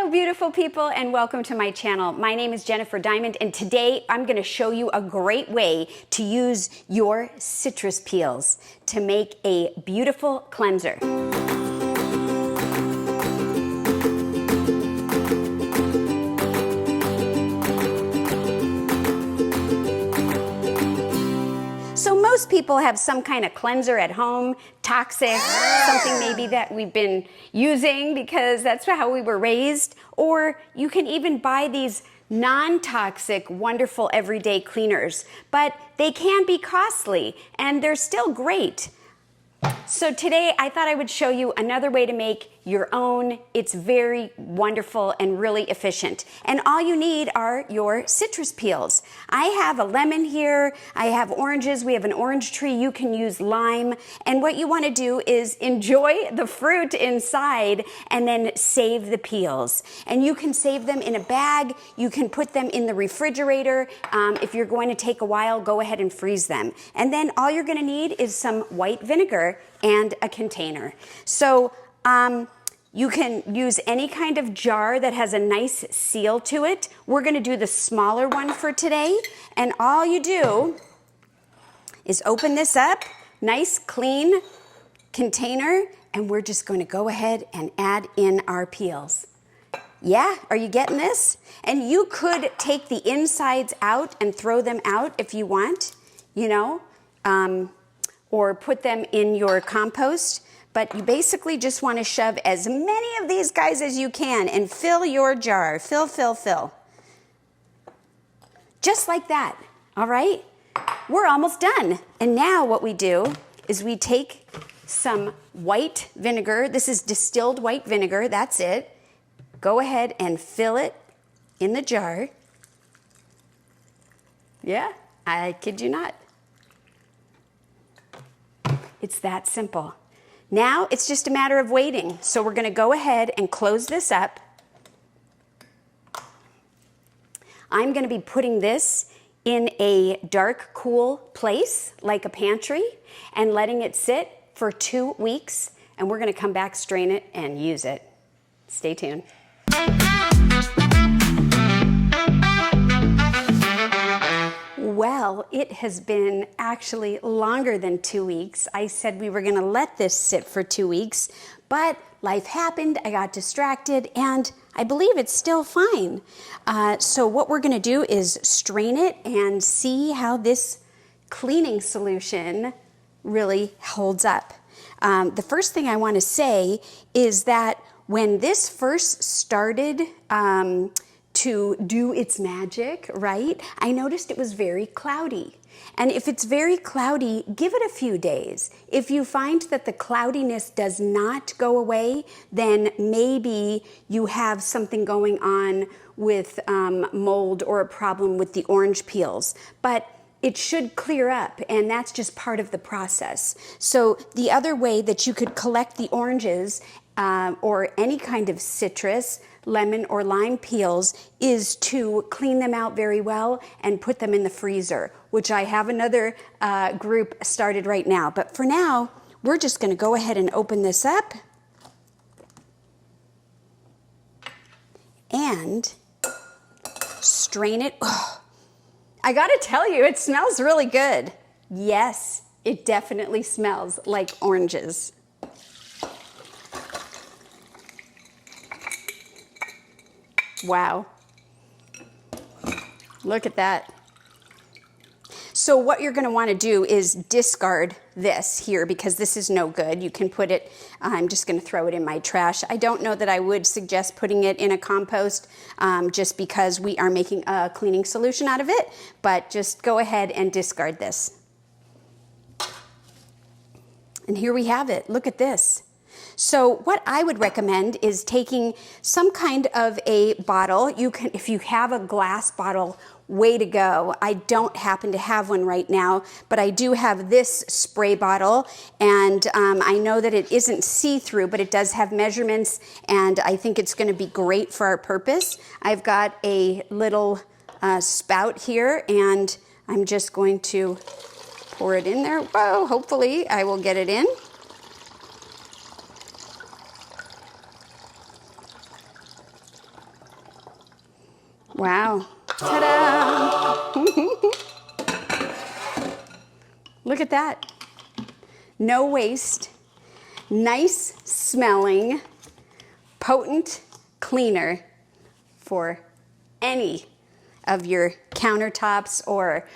Hello, beautiful people, and welcome to my channel. My name is Jennifer Diamond, and today I'm going to show you a great way to use your citrus peels to make a beautiful cleanser. So most people have some kind of cleanser at home, toxic, something maybe that we've been using because that's how we were raised. Or you can even buy these non-toxic, wonderful everyday cleaners, but they can be costly and they're still great. So today I thought I would show you another way to make your own. It's very wonderful and really efficient. And all you need are your citrus peels. I have a lemon here. I have oranges. We have an orange tree. You can use lime. And what you want to do is enjoy the fruit inside and then save the peels. And you can save them in a bag. You can put them in the refrigerator. If you're going to take a while, go ahead and freeze them. And then all you're going to need is some white vinegar and a container. So you can use any kind of jar that has a nice seal to it. We're going to do the smaller one for today. And all you do is open this up, nice clean container, and we're just going to go ahead and add in our peels. Yeah, are you getting this? And you could take the insides out and throw them out if you want, you know, or put them in your compost. But you basically just want to shove as many of these guys as you can and fill your jar. Fill, fill, fill. Just like that, all right? We're almost done. And now what we do is we take some white vinegar. This is distilled white vinegar, that's it. Go ahead and fill it in the jar. Yeah, I kid you not. It's that simple. Now it's just a matter of waiting. So we're going to go ahead and close this up. I'm going to be putting this in a dark, cool place like a pantry and letting it sit for 2 weeks. And we're going to come back, strain it, and use it. Stay tuned. Well, it has been actually longer than 2 weeks. I said we were going to let this sit for 2 weeks, but life happened, I got distracted, and I believe it's still fine. So what we're going to do is strain it and see how this cleaning solution really holds up. The first thing I want to say is that when this first started to do its magic, right? I noticed it was very cloudy. And if it's very cloudy, give it a few days. If you find that the cloudiness does not go away, then maybe you have something going on with mold or a problem with the orange peels. But it should clear up, and that's just part of the process. So the other way that you could collect the oranges or any kind of citrus, lemon or lime peels, is to clean them out very well and put them in the freezer, which I have another group started right now. But for now, we're just going to go ahead and open this up and strain it. Oh, I got to tell you, it smells really good. Yes, it definitely smells like oranges. Wow. Look at that. So what you're going to want to do is discard this here because this is no good. You can put it, I'm just going to throw it in my trash. I don't know that I would suggest putting it in a compost just because we are making a cleaning solution out of it, but just go ahead and discard this. And here we have it. Look at this. So what I would recommend is taking some kind of a bottle. You can, if you have a glass bottle, way to go. I don't happen to have one right now, but I do have this spray bottle, and I know that it isn't see-through, but it does have measurements, and I think it's going to be great for our purpose. I've got a little spout here, and I'm just going to pour it in there. Whoa, hopefully I will get it in. Wow. Ta-da! Look at that. No waste. Nice smelling, potent cleaner for any of your countertops or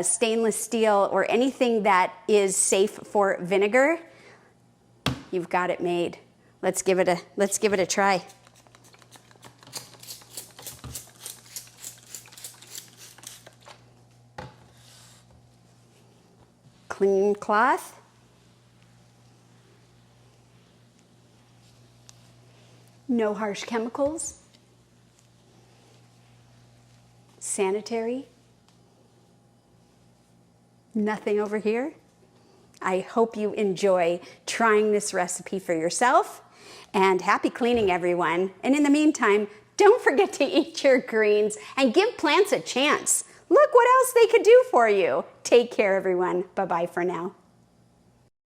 stainless steel or anything that is safe for vinegar. You've got it made. Let's give it a try. Clean cloth. No harsh chemicals. Sanitary. Nothing over here. I hope you enjoy trying this recipe for yourself, and happy cleaning, everyone. And in the meantime, don't forget to eat your greens and give plants a chance. Look what else they could do for you. Take care, everyone. Bye-bye for now.